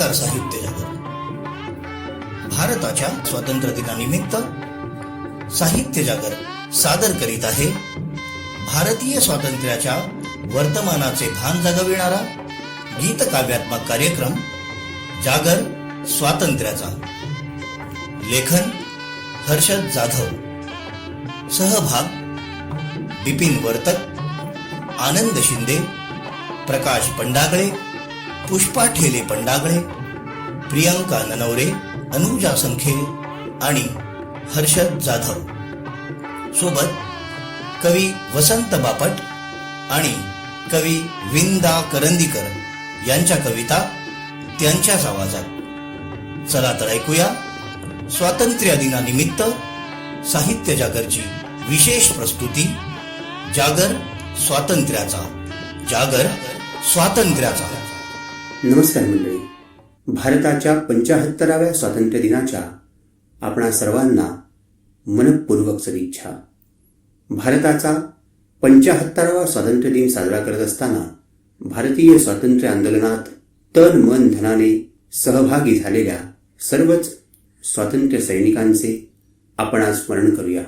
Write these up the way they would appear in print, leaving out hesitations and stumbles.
नमस्कार साहित्य जागर. भारताच्या स्वातंत्र्य दिनानिमित्त साहित्य जागर सादर करीत आहे भारतीय स्वातंत्र्याच्या वर्तमानाचे भान जगविणारा गीत काव्यात्मक कार्यक्रम जागर स्वातंत्र्याचा. लेखन हर्षद जाधव. सहभाग बिपिन वर्तक, आनंद शिंदे, प्रकाश पंडागळे, पुष्पा ठेले पंडागळे, प्रियंका ननवरे, अनुजा संखे आणि हर्षद जाधव. सोबत कवी वसंत बापट आणि कवी विंदा करंदीकर यांच्या कविता त्यांच्याच आवाजात. चला तर ऐकूया स्वातंत्र्य दिनानिमित्त साहित्य जागरची विशेष प्रस्तुती जागर स्वातंत्र्याचा. जागर स्वातंत्र्याचा. नमस्कार मंडळी. भारताच्या 75व्या स्वातंत्र्य दिनाच्या आपणा सर्वांना मनपूर्वक सदिच्छा. भारताचा 75वा स्वातंत्र्य दिन साजरा करत असताना भारतीय स्वातंत्र्य आंदोलनात तन मन धनाने सहभागी झालेल्या सर्वच स्वातंत्र्य सैनिकांचे आपण आज स्मरण करूया.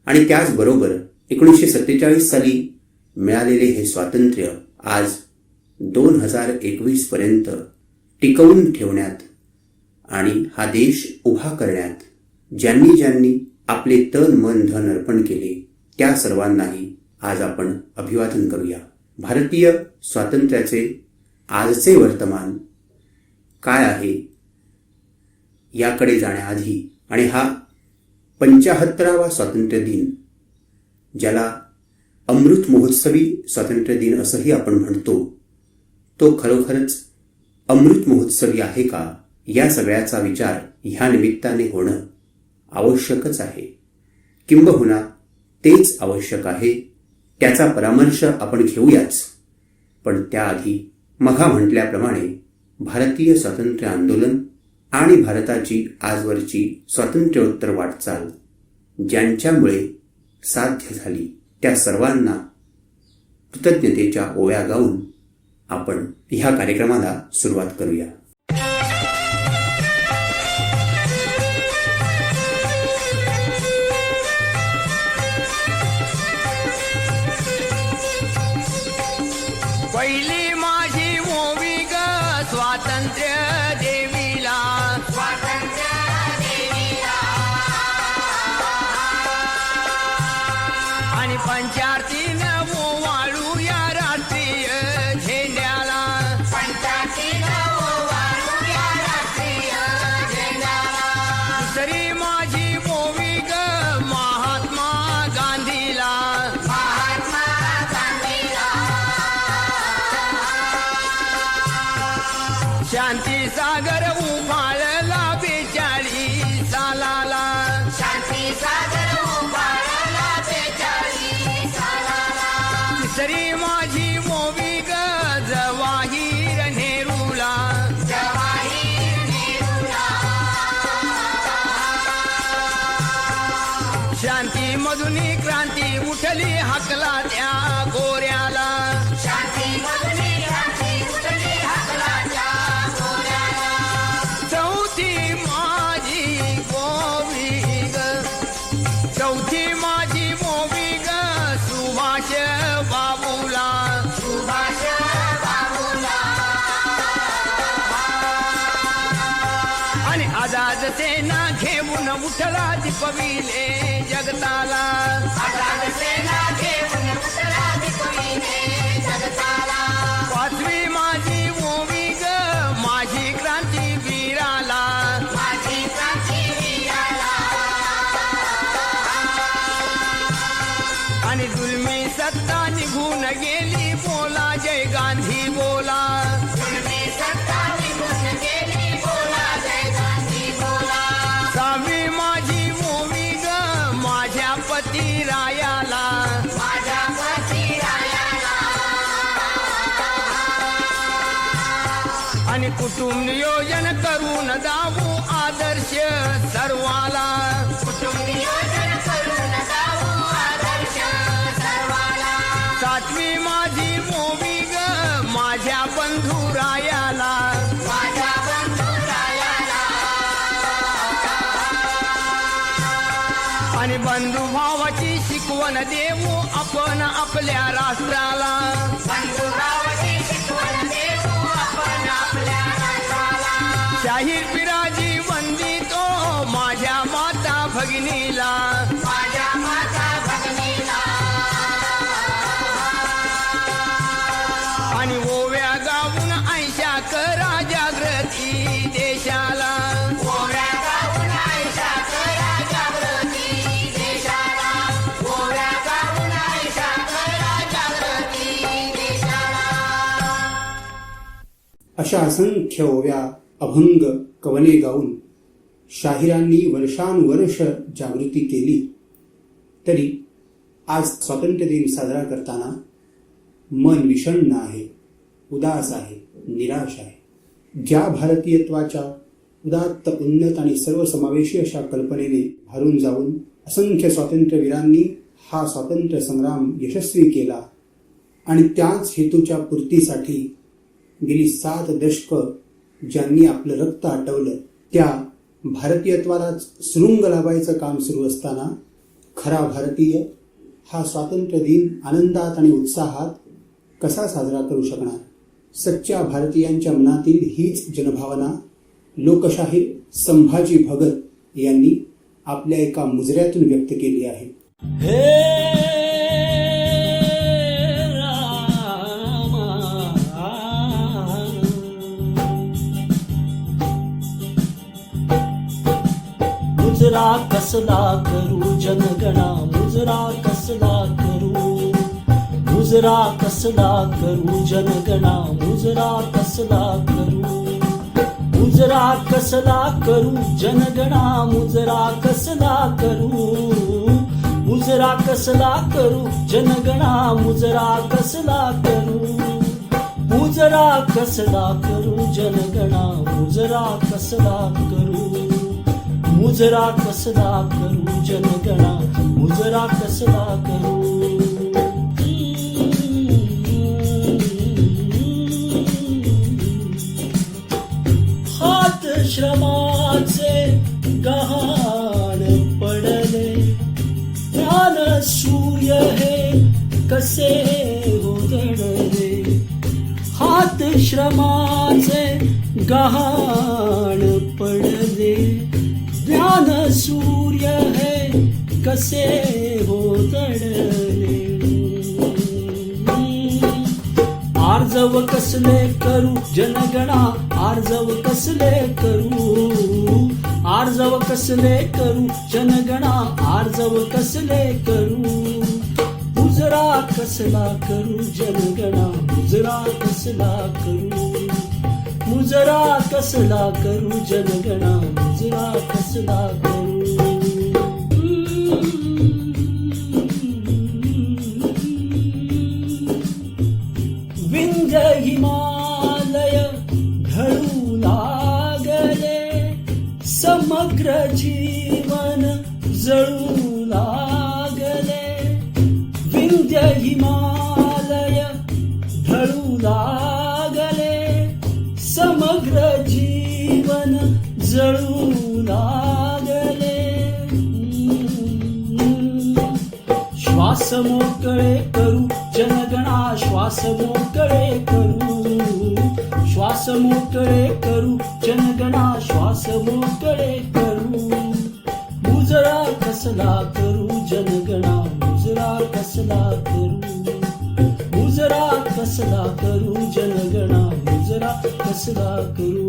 आणि त्याचबरोबर 1947 साली मिळालेले हे स्वातंत्र्य आज 2021 पर्यंत टिकवून ठेवण्यात आणि हा देश उभा करण्यात ज्यांनी ज्यांनी आपले तन मन धन अर्पण केले त्या सर्वांनाही आज आपण अभिवादन करूया. भारतीय स्वातंत्र्याचे आजचे वर्तमान काय आहे याकडे जाण्याआधी आणि हा 75वा स्वातंत्र्य दिन, ज्याला अमृत महोत्सवी स्वातंत्र्य दिन असंही आपण म्हणतो, तो खरोखरच अमृत महोत्सवी आहे का, या सगळ्याचा विचार ह्या निमित्ताने होणं आवश्यकच आहे. किंबहुना तेच आवश्यक आहे, त्याचा परामर्श आपण घेऊयाच. पण त्याआधी मघा म्हटल्याप्रमाणे भारतीय स्वातंत्र्य आंदोलन आणि भारताची आजवरची स्वातंत्र्योत्तर वाटचाल ज्यांच्यामुळे साध्य झाली त्या सर्वांना कृतज्ञतेच्या ओव्या गाऊन आपण ह्या कार्यक्रमाला सुरुवात करूया. पहिली माझी ओवी ग स्वातंत्र्य देवीला, स्वातंत्र्य देवीला, आणि पंचार्थीनं ओवाळू या राष्ट्रीय झेंड्याला, पंचार्थीनं ओवाळू या राष्ट्रीय झेंड्याला. दुसरी माझी ओवी ग महात्मा गांधीला, महात्मा गांधीला, शांती सागर उभारला 42 सालाला, शांती सागर उभारला 42 सालाला. तिसरी माझी ओवी ग जवाहर नेहरूला, जवाहर नेहरूला, शांती मधून क्रांती उठली हाकला त्या गोऱ्याला, शांती मधून क्रांती उठली हाकला त्या गोऱ्याला. चौथी माझी ओवी ग, चौथी माझी ओवी ग सुभाष बाबूला, सुभाष बाबूला, आणि आझाद सेना घेऊन उठला दिपविले जगताला, आझाद सेना घेऊन उठला दिपविले जगताला. पाचवी माझी ओवी ग माझी क्रांती वीराला, माझी क्रांती वीराला, आणि जुलमी सत्ता निघून गेली बोला जय गांधी बोला, जुलमी सत्ता निघून गेली बोला जय गांधी बोला. सहावी माझी ओवी ग माझ्या पती रायाला, माझ्या पती रायाला, आणि कुटुंब नियोजन करून दावू आदर्श सर्वाला, कुटुंब नियोजन करून दावू आदर्श सर्वाला. सातवी माझी ओवी ग माझ्या बंधुरायाला, माझ्या बंधुरायाला, शिकवण देऊ आपण आपल्या राष्ट्राला शाहीर पिराजी वंदितो माझ्या माता भगिनीला आणि ओव्या गाऊन आयशा करा जागृती देशाला अशा असंख्य ओव्या अभंग कवने गाऊन शाहिरांनी वर्षानुवर्ष जागृती केली तरी आज स्वातंत्र्य दिन साजरा करताना मन विषण्ण आहे, उदास आहे, निराश आहे. ज्या भारतीयत्वाच्या उदात्त उन्नत आणि सर्वसमावेशी अशा कल्पनेने भारून जाऊन असंख्य स्वातंत्र्यवीरांनी हा स्वातंत्र्य संग्राम यशस्वी केला आणि त्याच हेतूच्या पूर्तीसाठी गेली 7 दशकं ज्यांनी आपलं रक्त आटवलं त्या भारतीयत्वालाच सुरुंग लावायचं काम सुरू असताना खरा भारतीय हा स्वातंत्र्य दिन आनंदात आणि उत्साहात कसा साजरा करू शकणार. सच्च्या भारतीयांच्या मनातील हीच जनभावना लोकशाहीर संभाजी भगत यांनी आपल्या एका मुजऱ्यातून व्यक्त केली आहे. मुजरा कसला करू जनगणा मुजरा कसला करू मुजरा कसला करू जनगणा मुजरा कसला करू मुजरा कसला करू जनगणा मुजरा कसला करू मुजरा कसला करू जनगणा मुजरा कसला करू मुजरा कसला करू जनगणा मुजरा कसला करू मुजरा कसला करू जनगणा मुजरा कसला करू. हात श्रमाचे गहाण पडले ज्ञान सूर्य हे कसे उघडले. हात श्रमाचे गहाण पडले ज्ञान सूर्य है कसे होतडले. आर्जव कसले करू जनगणा आर्जव कसले करू आर्जव कसले करू जनगणा आर्जव कसले करू मुजरा कसला करू जनगणा मुजरा कसला करू मुजरा कसला करू जनगणा मुजरा कसला करू. विंध्य हिमालय ढळू लागले समग्र जीवन जळू लागले. विंध्य हिमालय ढळू लागले समग्र जीवन जळू लागले. श्वास मोकळे करू जनगणा श्वास मोकळे करू श्वास मोकळे करू जनगणा श्वास मोकळे करू. मुजरा कसला करू जनगणा मुजरा कसला करू मुजरा कसला करू जनगणा मुजरा कसला करू.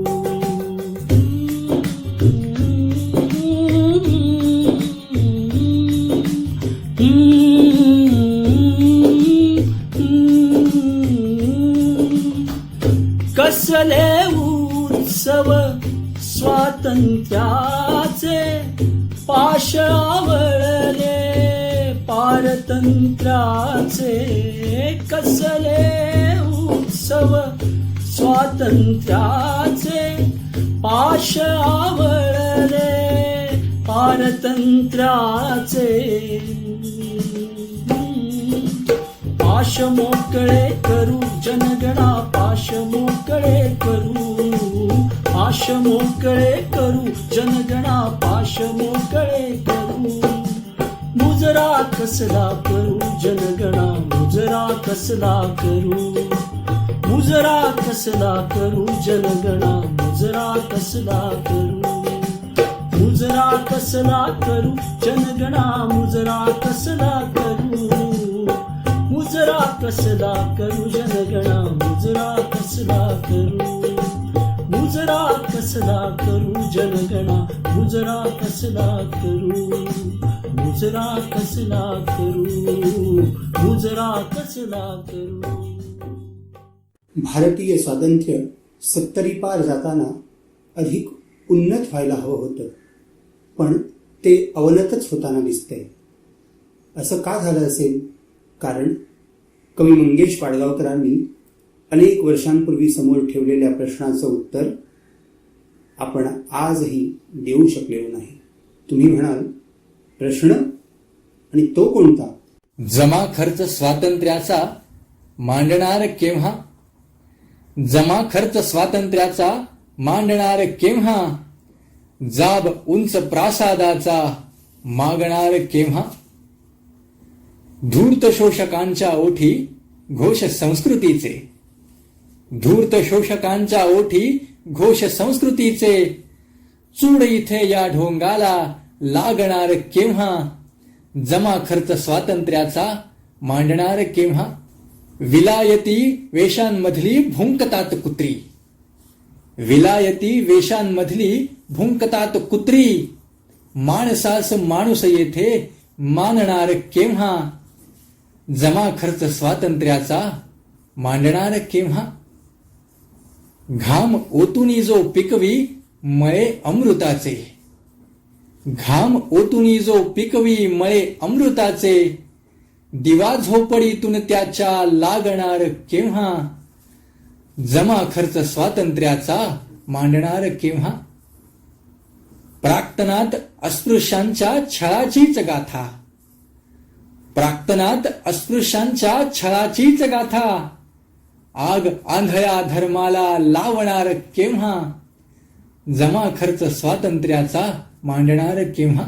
कसले उत्सव स्वातंत्र्याचे पाशावळले पारतंत्र्याचे. कसले उत्सव स्वातंत्र्याचे पाशावळले पारतंत्र्याचे. पाश मोकळे करू जनगणा पाश मोकळे करू पाश मोकळे करू जनगणा पाश मोकळे करू. मुजरा मुजरा कसला करू जनगणा मुजरा कसला करू मुजरा कसला करू जनगणा मुजरा कसला करू मुजरा कसला करू जनगणा मुजरा कसला करू मुजरा कसला करू जनगणा मुजरा कसला करू मुजरा कसला करू जनगणा मुजरा कसला करू मुजरा कसला करू मुजरा कसला करू. भारतीय स्वातंत्र्य 70 पार जाताना अधिक उन्नत व्हायला हवं होतं, पण ते अवनतच होताना दिसतंय. असं का झालं असेल? कारण कवी मंगेश पाडगावकरांनी अनेक वर्षांपूर्वी समोर ठेवलेल्या प्रश्नाचं उत्तर आपण आजही देऊ शकलेलो नाही. तुम्ही म्हणाल, प्रश्न आणि तो कोणता? जमा खर्च स्वातंत्र्याचा मांडणार केव्हा? जमा खर्च स्वातंत्र्याचा मांडणार केव्हा? जाब उंच प्रासादाचा मागणार केव्हा? धूर्त शोषकांच्या ओठी घोष संस्कृतीचे, धूर्त शोषकांच्या ओठी घोष संस्कृतीचे, चूड इथे या ढोंगाला लागणार केव्हा? जमा खर्च स्वातंत्र्याचा मांडणार केव्हा? विलायती वेशांमधली भुंकतात कुत्री, विलायती वेशांमधली भुंकतात कुत्री, माणसास माणूस येथे मानणार केव्हा? जमा खर्च स्वातंत्र्याचा मांडणार केव्हा? घाम ओतुनी जो पिकवी मळे अमृताचे, घाम ओतुनी जो पिकवी मळे अमृताचे, दिवा झोपडीतून त्याच्या लागणार केव्हा? जमा खर्च स्वातंत्र्याचा मांडणार केव्हा? प्राक्तनात अस्पृश्यांच्या छळाचीच गाथा, प्राक्तनात अस्पृश्यांच्या छळाचीच गाथा, आग आंधळ्या धर्माला लावणार केव्हा? जमा खर्च स्वातंत्र्याचा मांडणार केव्हा?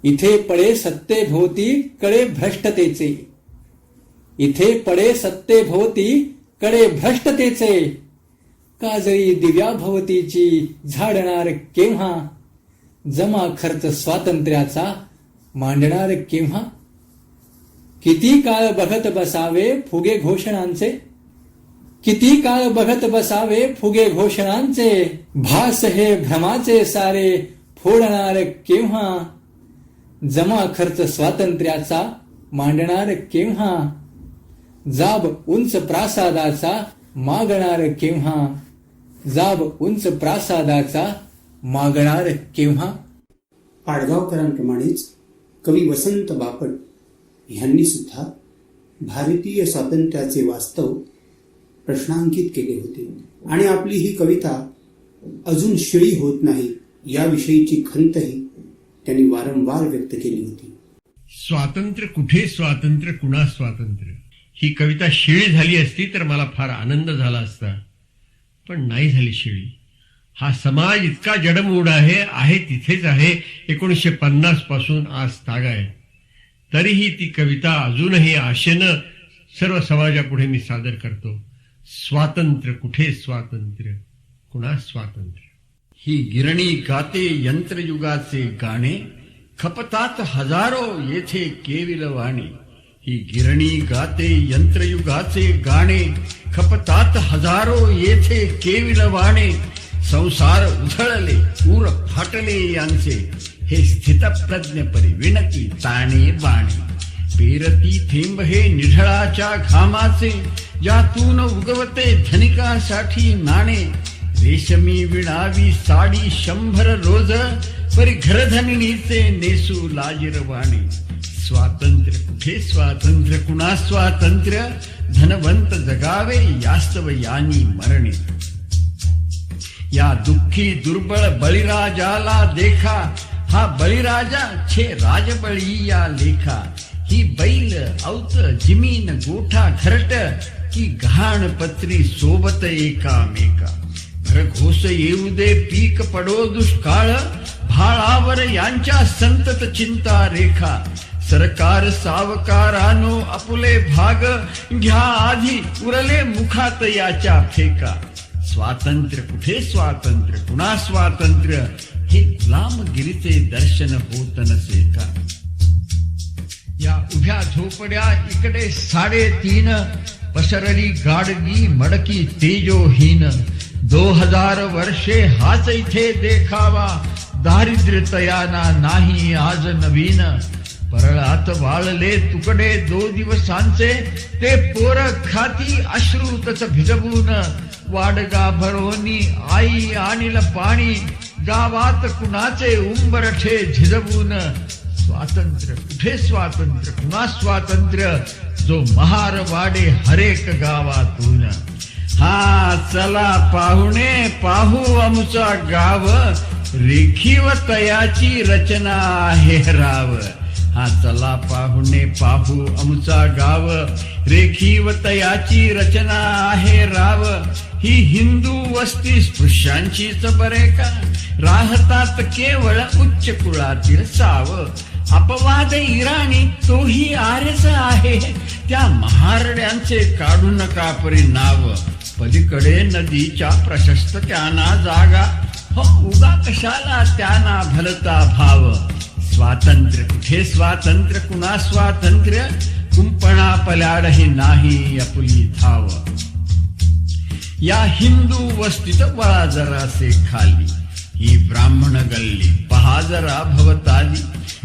इथे पडे सत्तेभोवती कळे भ्रष्टतेचे, इथे पडे सत्तेभोवती कळे भ्रष्टतेचे, काजळी दिव्याभोवतीची झाडणार केव्हा? जमा खर्च स्वातंत्र्याचा मांडणार केव्हा? किती काळ बघत बसावे फुगे घोषणांचे, किती काळ बघत बसावे फुगे घोषणांचे, भास हे भ्रमाचे सारे फोडणार केव्हा? जमा खर्च स्वातंत्र्याचा मांडणार केव्हा? जाब उंच प्रासादाचा मागणार केव्हा? जाब उंच प्रासादाचा मागणार केव्हा? पाडगावकरांप्रमाणेच कवी वसंत बापट यांनी सुद्धा भारतीय स्वातंत्र्याचे वास्तव प्रश्नांकित केले होते आणि आपली ही कविता अजून शिळी होत नाही याविषयीची खंतही त्यांनी वारंवार व्यक्त केली होती. स्वातंत्र्य कुठे स्वातंत्र्य कुणा स्वातंत्र्य ही कविता शिळी झाली असती तर मला फार आनंद झाला असता, पण नाही झाली शिळी. हा समाज इतका जडमूड आहे तिथेच आहे. 1950 पासून आज तागाय, तरीही ती कविता अजूनही आशेनं सर्व समाजापुढे मी सादर करतो. स्वातंत्र्य कुठे स्वातंत्र्य कुणा स्वातंत्र्य. ही गिरणी गाते यंत्रयुगाचे गाणे, खपतात हजारो येथे केविलवाणी. ही गिरणी गाते यंत्रयुगाचे गाणे, खपतात हजारो येथे केविलवाणे. संसार उधळले ऊर फाटले यांचे, हे स्थितप्रज्ञ परी विणती ताणे बाणे. पेरती थेंब हे निढळाच्या घामाचे, ज्यातून उगवते धनिकासाठी नाणे. रेशमी विणावी साडी 100 रोज, परी घरधनिणीचे नेसू लाजिरवाणे. स्वातंत्र्य कुठे स्वातंत्र्य कुणा स्वातंत्र्य, धनवंत जगावे यास्तव यानी मरणे. या दुःखी दुर्बळ बळीराजाला देखा, हा बळीराजा छे राजबळी या लेखा. ही बैल औत जिमीन गोठा घरट, की घाण पत्री सोबत एकामेका. घोष येऊ दे पीक पडो दुष्काळ, हाळावर यांच्या संतत चिंता रेखा. सरकार सावकारानो आपुले भाग घ्या आधी उरले मुखात याच्या फेका. स्वातंत्र्य कुठे स्वातंत्र्य कुणा स्वातंत्र्य हे गुलामगिरीचे दर्शन होत नसे का. या उभ्या झोपड्या इकडे 3.5 पसरली गाडगी मडकी तेजोहीन. 2000 वर्षे हाच इथे देखावा दारिद्र्य तयाना नाही आज नवीन. परळात वाळले तुकडे 2 दिवसांचे ते पोर खाती अश्रूतच भिजवून. वाडगा भरोनी आई आणील पाणी गावात कुणाचे उंबरठे झिजवून. स्वातंत्र्य कुठे स्वातंत्र्य कुणा स्वातंत्र्य जो महार वाडे हरेक गावातून. हा चला पाहुणे पाहू आमचा गाव रेखीव तयाची रचना आहे राव. हा चला पाहुणे पाहू आमचा गाव रेखीव तयाची रचना आहे राव. ही हिंदू वस्ती स्पृश्यांचीच बरे का राहतात केवळ उच्च कुळातील साव. अपवाद इराणी तोही आर्यच आहे त्या महारड्यांचे काढू नका परी नाव. पलीकडे नदीच्या प्रशस्त त्यांना जागा हो उगा कशाला त्यांना भलता भाव. स्वातंत्र्य कुठे स्वातंत्र्य कुणा स्वातंत्र्य कुंपणा पल्याडही नाही आपुली धाव. या हिंदू वस्तीत वळा जरासे खाली ही ब्राह्मण गल्ली पहा जरा भवताली.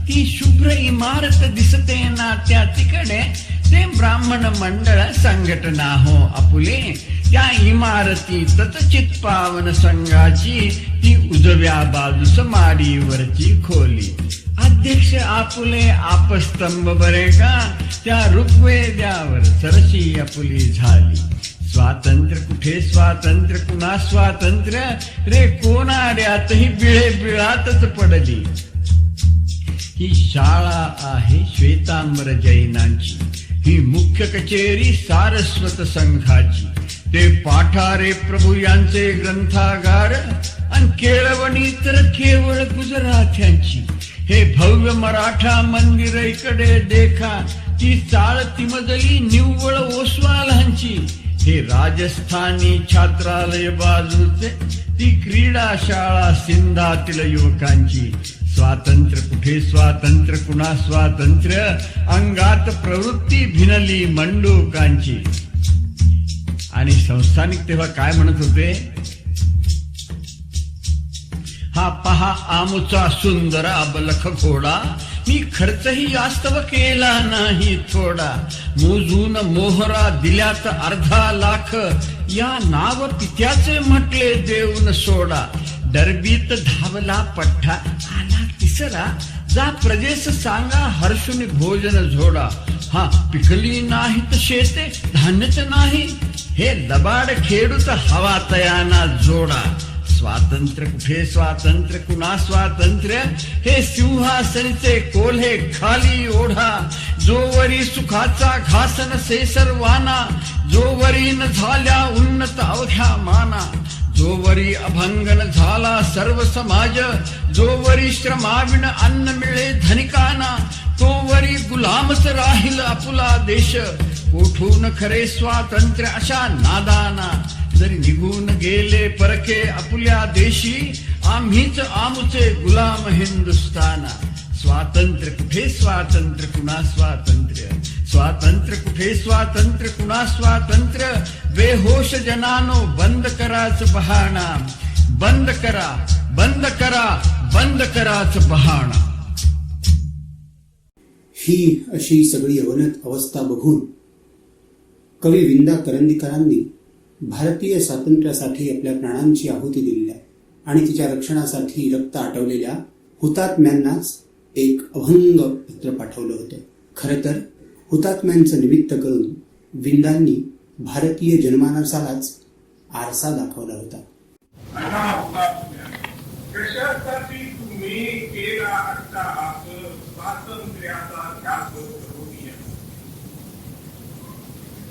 ती शुभ्र इमारत दिसते ना त्या तिकडे ते ब्राह्मण मंडळ संघटना हो आपुले. त्या इमारतीतच चित्पावन संघाची ती उजव्या बाजूस माडीवरची खोली. अध्यक्ष आपुले आपस्तंभ बरे का त्या ऋग्वेद्यावर सरशी आपुली झाली. स्वातंत्र्य कुठे स्वातंत्र्य कुणा स्वातंत्र्य रे कोणाड्यातही बिळे बिळातच पडली. ही शाळा आहे श्वेतांबर जैनांची. ही मुख्य कचेरी सारस्वत संघाची. ते पाठारे प्रभू यांचे ग्रंथागार आणि केळवणी तर केवळ गुजराथ्यांची. हे भव्य मराठा मंदिर इकडे देखा ती चाळती मजली निव्वळ ओसवालांची. हे राजस्थानी छात्रालय बाजूचे ती क्रीडा शाळा सिंधातील युवकांची. स्वातंत्र्य कुठे स्वातंत्र्य कुणा स्वातंत्र्य अंगात प्रवृत्ती भिनली मंडूकांची. आणि संस्थानिक तेव्हा काय म्हणत होते. हा पहा आमुचा सुंदर अबलख घोडा मी खर्चही वास्तव केला नाही थोडा. मोजून मोहरा दिल्यात 1.5 लाख या नाव पित्याचे म्हटले देऊन सोडा. डरबीत धावला पठ्ठा आला तिसरा जा प्रजेस सांगा हर्षुनी भोजन झोडा. हा पिकली नाहीत शेते धान्यच नाही हे लबाड खेडूत हवा तयाना जोडा. स्वातंत्र्य कुठे स्वातंत्र्य कुणा स्वातंत्र्य हे सिंहासनीचे कोल्हे खाली ओढा. जोवरी सुखाचा घास नसे सर्वांना जोवरी न झाल्या उन्नत अवघ्या माना. जोवरी अभंगन झाला सर्व समाज जोवरी श्रमाविण अन्न मिळे धनिकांना तोवरी गुलामच राहील आपुला देश. कोठून खरे स्वातंत्र्य अशा नादाना जरी निघून गेले परके आपुल्या देशी आम्हीच आमुचे गुलाम हिंदुस्थाना. स्वातंत्र्य कुठे स्वातंत्र्य कुणा स्वातंत्र्य स्वातंत्र्य कुठे स्वातंत्र्य कुणा स्वातंत्र्य. बेहोश जनानो बंद कराच बहाणा बंद करा बंद करा बंद कराच बहाणा. ही अशी सगळी अवनत अवस्था बघून कवी विंदा करंदीकरांनी भारतीय स्वातंत्र्यासाठी आपल्या प्राणांची आहुती दिलेल्या आणि तिच्या रक्षणासाठी रक्त आटवलेल्या हुतात्म्यांनाच एक अभंग पत्र पाठवलं होतं. खरं तर हुतात्म्यांचं निमित्त करून विंदांनी भारतीय जनमानसालाच आरसा दाखवला होता. कशासाठी तुम्ही केला अट्टहास स्वातंत्र्याचा ध्यास करूया.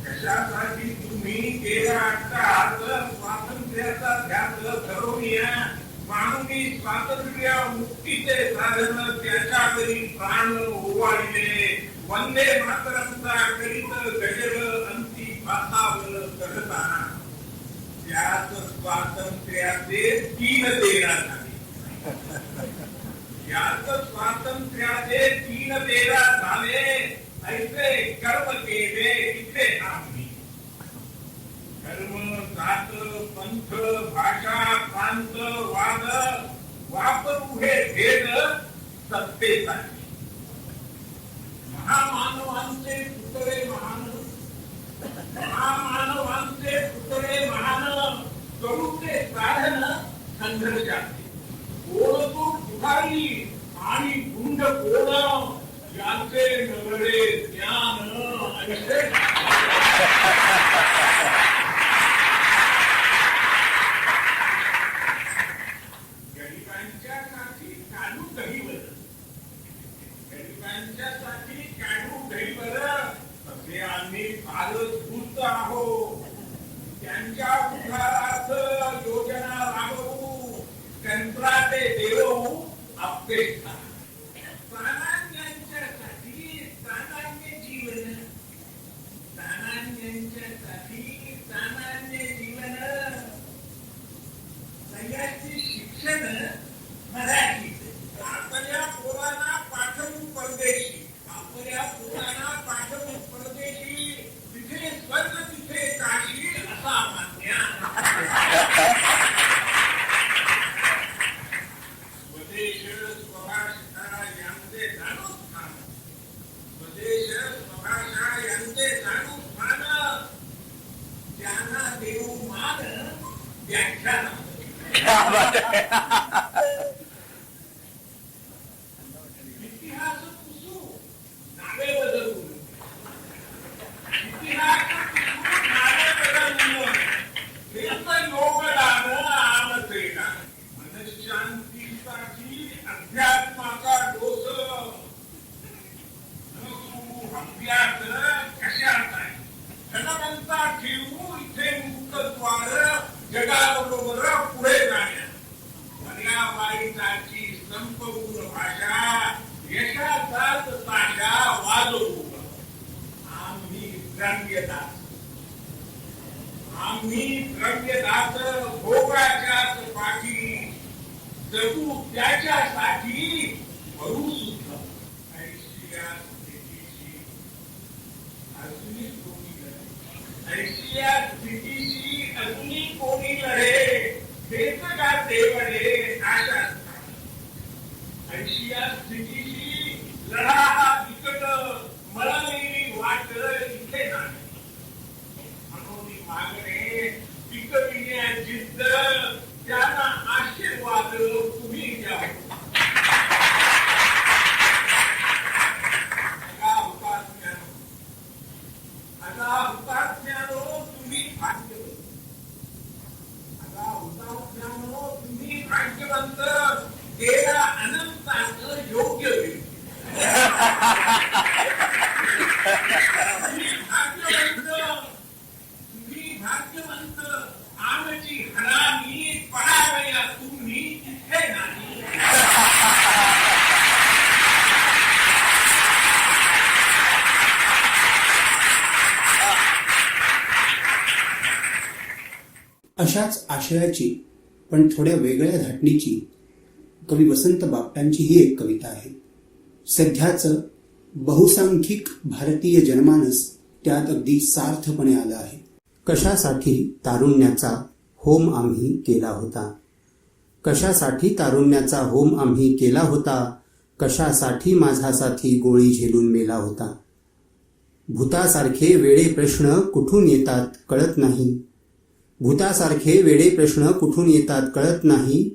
कशासाठी तुम्ही केला अट्टहास स्वातंत्र्याचा ध्यास करूया. मानवी स्वातंत्र्य मुक्तीचे साधन त्याच्या घरी प्राण ओवाळले. वंदे मातरमचा करीत गजर अंती भासावर करताना त्याच स्वातंत्र्याचे 3 तेरा झाले. याच स्वातंत्र्याचे 3 तेरा झाले. ऐसे कर्म केले इथे आम्ही. धर्म, जात, पंथ, भाषा, प्रांत, वाद वापरू हे भेद सत्तेसाठी. महामानवांचे पुतळे महान, महामानवांचे पुतळे महान करू ते साधन संघर्षाचे. कोण तो पुढारी आणि गुंड कोण याचे नवरे ज्ञान ऐसे. गरिबांच्यासाठी काढू दहीवर, गरिबांच्यासाठी काढू दहीवर असे आम्ही फारच गुंत आहोत. त्यांच्या उद्धारार्थ योजना राबवू, कंत्राटे देऊ अपेक्षा. सामान्यांच्यासाठी सामान्य जीवन, सामान्यांच्यासाठी सामान्य जीवन. सगळ्याचे शिक्षण मराठीत. आपल्या पोरांना पाठवू परदेशी, आपल्या पोरांना पाठवू परदेशी. तिथे स्वर्ग तिथे काशी असा मान्य. स्वदेश स्वभाषा यांचे जाणू स्थान, स्वदेश स्वभाषा यांचे जाणू स्थान. त्यांना देऊ मान व्याख्यान. इतिहास पुसू नावे बदलून, इतिहास पुसू नावे बदलून हेच योगदान आमचे का. मनशांतीसाठी अध्यात्माचा डोस नसू अभ्यास कशात आहे. धनवंता ठेवू इथे मुक्तद्वार जगाबरोबर पुढे जाण्या. पर्यावाईची संपवून भाषा यशाचाच ताशा वाजवू. आम्ही द्रव्यदास, आम्ही द्रव्यदास भोगाच्याच पाठी जगू त्याच्यासाठी मरू सुद्धा. ऐशिया स्थितीशी अजूनही कोणी लढे, ऐशिया स्थितीशी अजूनही कोणी लढे. हेच का देवडे आशा. ऐशिया स्थितीशी लढा हा विकट मळलेली वाट इथे नाही. म्हणून मागणे पिकविण्या जिद्द त्यांना आशीर्वाद तुम्ही द्या. आता हुतात्म्यानो तुम्ही भाग्यवंत. तुम्ही भाग्यवंत. गेला अनंताचं योग्य वेळ. तुम्ही भाग्यवंत. आमची हरामी पडावया तुम्ही इथे नाही. अशाच आशयाची पण थोड्या वेगळ्या धाटणीची कवी वसंत बापटांची ही एक कविता आहे. सध्याचं बहुसंख्यिक भारतीय जनमानस त्यात अगदी सार्थपणे आलं आहे. कशासाठी तारुण्याचा होम आम्ही केला होता, कशासाठी तारुण्याचा होम आम्ही केला होता, कशासाठी माझा साथी गोळी झेलून मेला होता. भूतासारखे वेडे प्रश्न कुठून येतात कळत नाही, भूतासारखे वेडे प्रश्न कुठून येतात कळत नाही.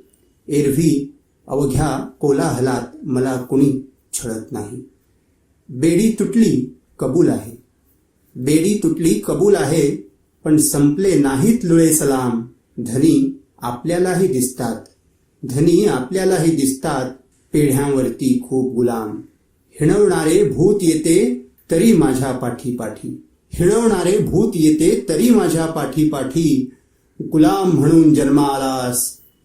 एरवी अवघ्या कोलाहलात मला कुणी छळत नाही. बेडी तुटली कबूल आहे, बेडी तुटली कबूल आहे, पण संपले नाहीत लुळे सलाम. धनी आपल्यालाही दिसतात, धनी आपल्यालाही दिसतात, पेढ्यांवरती खूप गुलाम. हिणवणारे भूत येते तरी माझ्या पाठी पाठी, हिणवणारे भूत येते तरी माझ्या पाठी पाठी. गुलाम म्हणून जन्मालास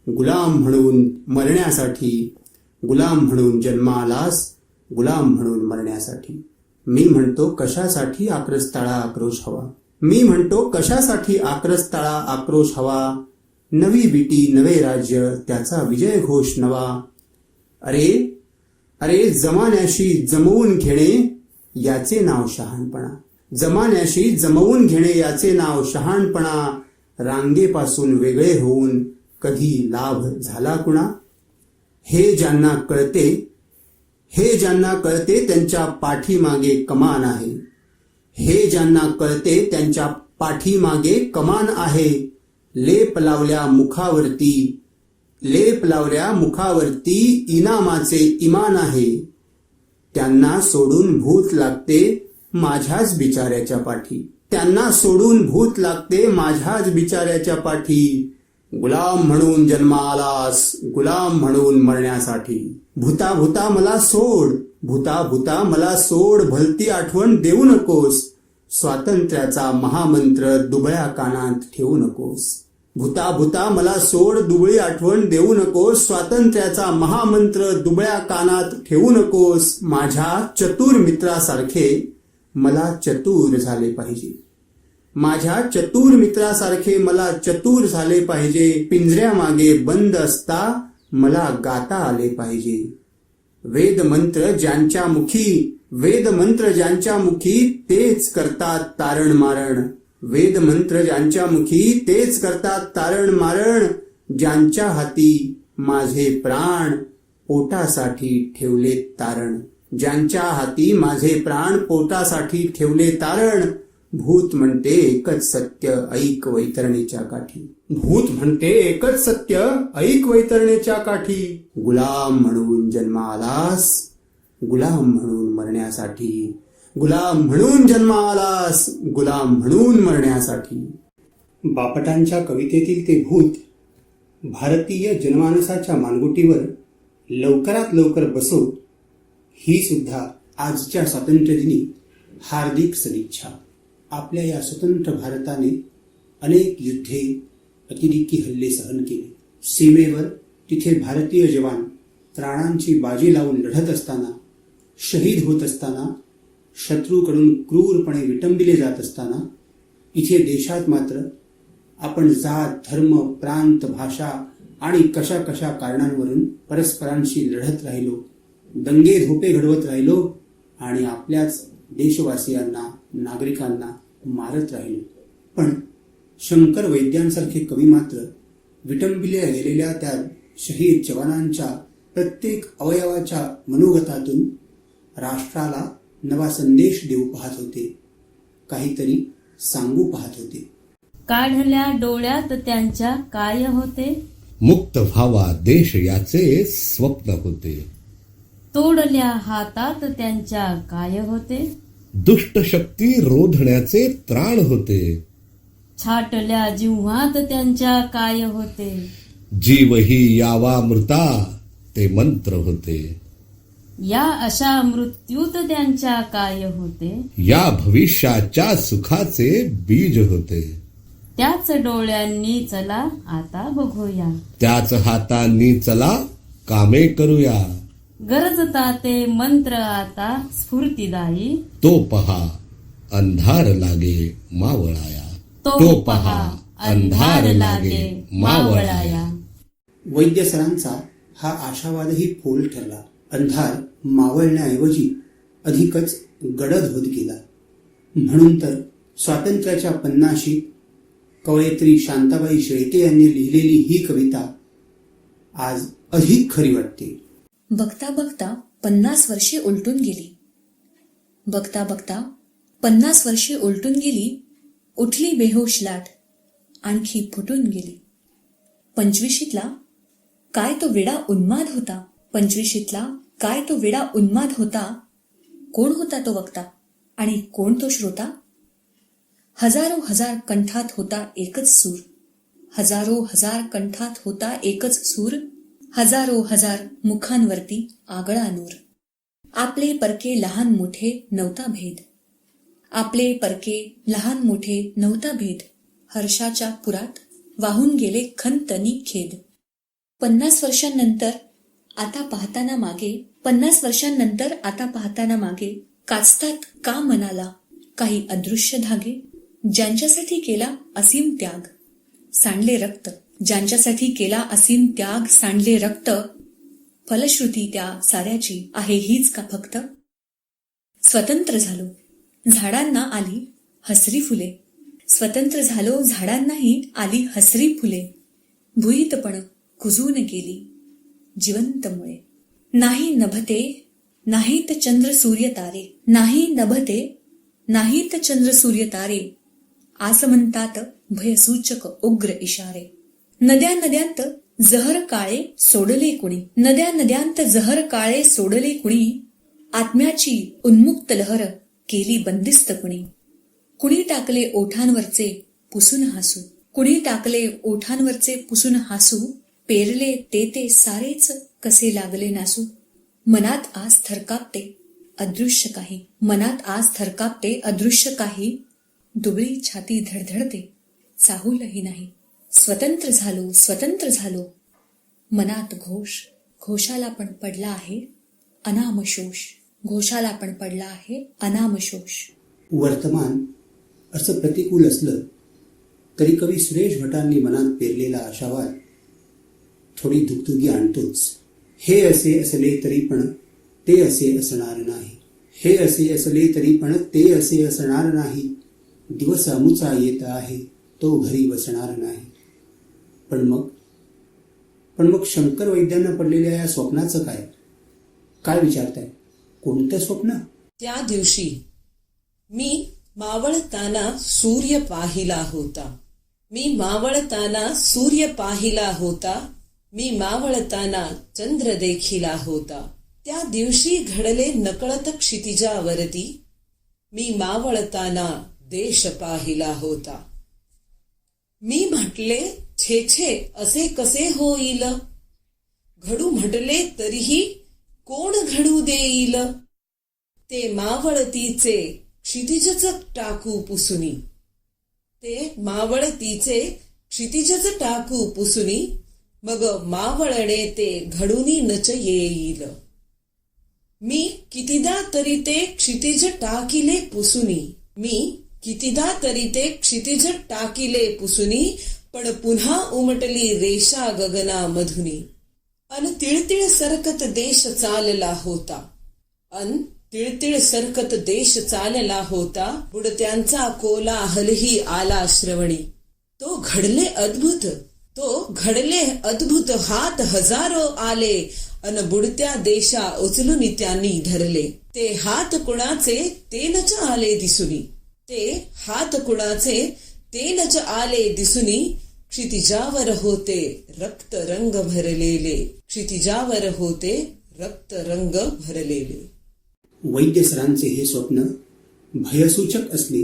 गुलाम म्हणून मरण्यासाठी, गुलाम म्हणून जन्मालास, गुलाम म्हणून मरण्यासाठी. मी म्हणतो कशासाठी आक्रस्ताळा आक्रोश हवा, मी म्हणतो कशासाठी आक्रस्ताळा आक्रोश हवा. नवी बिटी नवे राज्य त्याचा विजय घोष नवा. अरे अरे जमान्याशी जमवून घेणे याचे नाव शहाणपणा, जमान्याशी जमवून घेणे याचे नाव शहाणपणा. रांगेपासून वेगळे होऊन कधी लाभ झाला कुणा. हे ज्यांना कळते, हे ज्यांना कळते त्यांच्या पाठीमागे कमान आहे, हे ज्यांना कळते त्यांच्या पाठीमागे कमान आहे. लेप लावल्या मुखावरती, लेप लावल्या मुखावरती इनामाचे इमान आहे. त्यांना सोडून भूत लागते माझ्याच बिचाऱ्याच्या पाठी, त्यांना सोडून भूत लागते माझ्याच बिचाऱ्याच्या पाठी. गुलाम म्हणून जन्मालास, गुलाम म्हणून मरण्यासाठी. भूता भूता मला सोड, भूता भूता मला सोड, भलती आठवण देऊ नकोस. स्वातंत्र्याचा महामंत्र दुबळ्या कानात ठेवू नकोस. भूता भूता मला सोड, दुबळी आठवण देऊ नकोस. स्वातंत्र्याचा महामंत्र दुबळ्या कानात ठेवू नकोस. माझ्या चतुर मित्रासारखे मला चतुर झाले पाहिजे, माझ्या चतुर मित्रासारखे मला चतुर झाले पाहिजे. पिंजऱ्यामागे बंद असता मला गाता आले पाहिजे. वेद मंत्र ज्यांच्या मुखी, वेद मंत्र ज्यांच्या मुखी तेच करतात तारण मारण. वेद मंत्र ज्यांच्या मुखी तेच करतात तारण मारण. ज्यांच्या हाती माझे प्राण पोटासाठी ठेवले तारण, ज्यांच्या हाती माझे प्राण पोटासाठी ठेवले तारण. भूत म्हणते एकच सत्य ऐक वैतरणीच्या काठी, भूत म्हणते एकच सत्य ऐक वैतरणीच्या काठी. गुलाम म्हणून जन्मालास, गुलाम म्हणून मरण्यासाठी. गुलाम म्हणून जन्मालास, गुलाम म्हणून मरण्यासाठी. बापटांच्या कवितेतील ते भूत भारतीय जनमानसाच्या मानगुटीवर लवकरात लवकर बसो, ही सुद्धा आजच्या स्वातंत्र्यदिनी हार्दिक सदिच्छा. आपल्या या स्वतंत्र भारताने अनेक युद्धे, अतिरेकी हल्ले सहन केले. सीमेवर तिथे भारतीय जवान प्राणांची बाजी लावून लढत असताना, शहीद होत असताना, शत्रूकडून क्रूरपणे विटंबिले जात असताना, इथे देशात मात्र आपण जात, धर्म, प्रांत, भाषा आणि कशा कशा कारणांवरून परस्परांशी लढत राहिलो, दंगे धोपे घडवत राहिलो आणि आपल्याच देशवासियांना, नागरिकांना मारत राहिलो. पण शंकर वैद्यांसारखे कवी मात्र विटंबिल्या गेलेल्या त्या शहीद जवानांच्या प्रत्येक अवयवाच्या मनोगतातून राष्ट्राला नवा संदेश देऊ पाहत होते, काहीतरी सांगू पाहत होते. काढल्या डोळ्यात त्यांच्या काय होते, मुक्त व्हावा देश याचे स्वप्न होते. तोडल्या हातात त्यांच्या काय होते, दुष्ट शक्ती रोधण्याचे त्राण होते. छाटल्या जिव्हात त्यांच्या काय होते, जीवही यावा मृता ते मंत्र होते. या अशा मृत्यूत त्यांच्या काय होते, या भविष्याच्या सुखाचे बीज होते. त्याच डोळ्यांनी चला आता बघूया, त्याच हातांनी चला कामे करूया. गरजता ते मंत्र आता स्फूर्तिदायी. तो पहा अंधार लागे मावळाया, तो पहा अंधार लागे मावळाया. वैद्य सरांचा हा आशावादही फोल ठरला. अंधार मावळण्याऐवजी अधिकच गडद होत गेला. म्हणून तर स्वातंत्र्याच्या 50शीत कवयित्री शांताबाई शेळके यांनी लिहिलेली ही कविता आज अधिक खरी वाटते. बघता बघता 50 वर्षे उलटून गेली, बघता बघता 50 वर्षे उलटून गेली. उठली बेहोश लाट आणखी फुटून गेली. 25शीतला काय तो वेडा उन्माद होता, 25शीतला काय तो वेडा उन्माद होता. कोण होता तो वक्ता आणि कोण तो श्रोता. हजारो हजार कंठात होता एकच सूर, हजारो हजार कंठात होता एकच सूर. हजारो हजार मुखांवरती आगळा नूर. आपले परके लहान मोठे नव्हता भेद, आपले परके लहान मोठे नव्हता भेद. हर्षाच्या पुरात वाहून गेले खंतनी खेद. 50 वर्षांनंतर आता पाहताना मागे काचतात का मनाला काही अदृश्य धागे? ज्यांच्यासाठी केला असीम त्याग सांडले रक्त, फलश्रुती त्या साऱ्याची आहे हीच का फक्त? स्वतंत्र झालो झाडांना आली हसरी फुले, भुईतपण कुजून गेली जिवंत मुळे. नाही नाहीत चंद्र सूर्य तारे, आस म्हणतात भयसूचक उग्र इशारे. नद्यांत जहर काळे सोडले कुणी, आत्म्याची उन्मुक्त लहर केली बंदिस्त कुणी टाकले ओठांवरचे पुसून हासू, पेरले ते सारेच कसे लागले नासू. मनात आज थरकापते अदृश्य काही, दुबळी छाती धडधडते चाहूलही नाही. स्वतंत्र झालो मनात घोषाला पण पडला आहे अनामशोष. वर्तमान असं प्रतिकूल असलं तरी कवी सुरेश भटांनी मनात पेरलेला आशावाद थोडी दुगदुगी आणतोच. हे असे असले तरी पण ते असे असणार नाही, दिवस अमुचा येत आहे तो घरी बसणार नाही. पण मग शंकर वैद्यांना पडलेल्या या स्वप्नाचं काय विचारताय? कोणतं स्वप्न? त्या दिवशी मी मावळताना सूर्य पाहिला होता, मी मावळताना चंद्र देखिला होता. त्या दिवशी घडले नकळत क्षितिजावरती, मी मावळताना देश पाहिला होता. मी म्हटले छे असे कसे होईल, घडू म्हटले तरीही कोण घडू देईल. ते मावळतीचे क्षितिजच टाकू पुसुनी, मग मावळणे ते घडूनी नच येईल. मी कितीदा तरी ते क्षितिज टाकिले पुसुनी, पण पुन्हा उमटली रेषा गगना मधुनी. अन तिळतिळ सरकत देश चालला होता, बुडत्यांचा कोलाहलही आला श्रवणी. तो घडले अद्भुत हात हजारो आले, अन बुडत्या देशा उचलून त्यांनी धरले. ते हात कुणाचे ते नच आले दिसुनी, क्षितिजावर होते रक्त रंग भरलेले. वैद्य सरांचे हे स्वप्न भयसूचक असले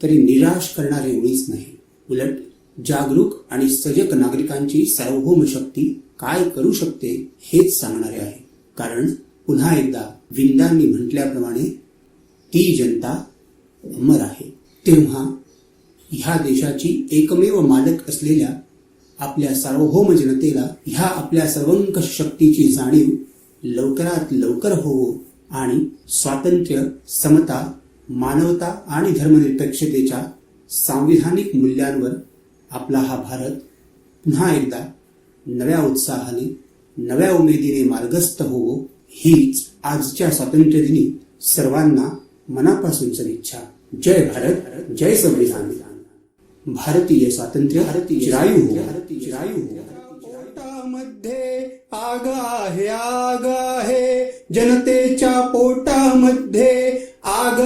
तरी निराश करणारे मुळीच नाही. उलट जागरूक आणि सजग नागरिकांची सार्वभौम शक्ती काय करू शकते हेच सांगणारे आहे. कारण पुन्हा एकदा विंदांनी म्हटल्याप्रमाणे ती जनता अमर आहे. तेव्हा ह्या देशाची एकमेव मालक असलेल्या आपल्या सार्वभौम जनतेला ह्या आपल्या सर्वंकष शक्तीची जाणीव लवकरात लवकर होवो आणि स्वातंत्र्य, समता, मानवता आणि धर्मनिरपेक्षतेच्या सांविधानिक मूल्यांवर आपला हा भारत पुन्हा एकदा नव्या उत्साहाने, नव्या उमेदीने मार्गस्थ होवो हीच आजच्या स्वातंत्र्य दिनी सर्वांना मनापासून सदिच्छा. जय भारत, जय संविधान. भारतीय स्वातंत्र्य चिरायू हो. पोटामध्ये आग आहे, जनतेच्या पोटामध्ये आग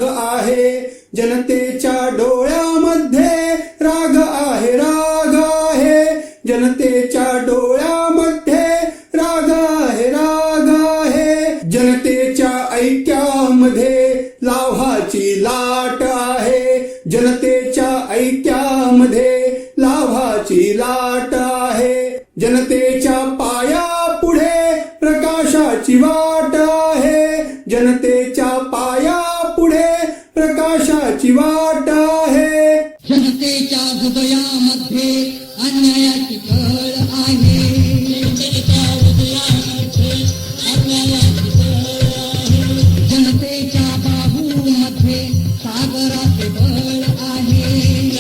आहे, जनतेच्या डोळ्यामध्ये राग आहे, जनतेच्या डोळ्यामध्ये राग आहे, जनतेच्या ऐक्यामध्ये लाभाची लाट आहे, जनतेच्या ऐक्यामध्ये लाभाची लाट आहे, जनतेच्या पाया पुढे प्रकाशाची वाट आहे, जनतेच्या पाया पुढे प्रकाशाची वाट आहे. जनते जनतेच्या हृदयामध्ये अन्यायाची कळ आहे. जनतेच्या बाहूमध्ये सागराचे बळ आहे.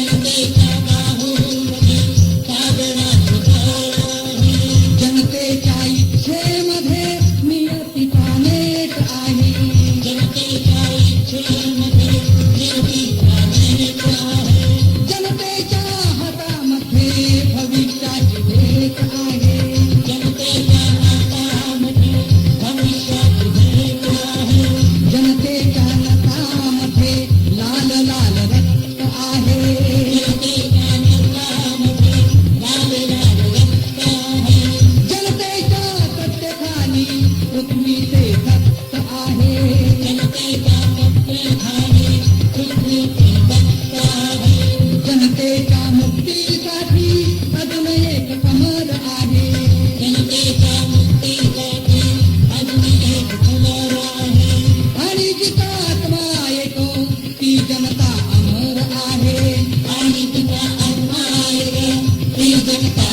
जनतेच्या इच्छेमध्ये नियतीचा नेट आहे. जनतेच्या हातामध्ये भविष्याची भेट आहे. जनतेच्या नसामध्ये लाल लाल रक्त आहे. जनतेच्या प्रत्येकानी पृथ्वीचे भक्त आहे. जनतेच्या मुक्तीसाठी अजून एक समर आहे. आणि जिचा आत्मा येतो ती जनता अमर आहे. आणि जिचा आत्मा येतो ती जनता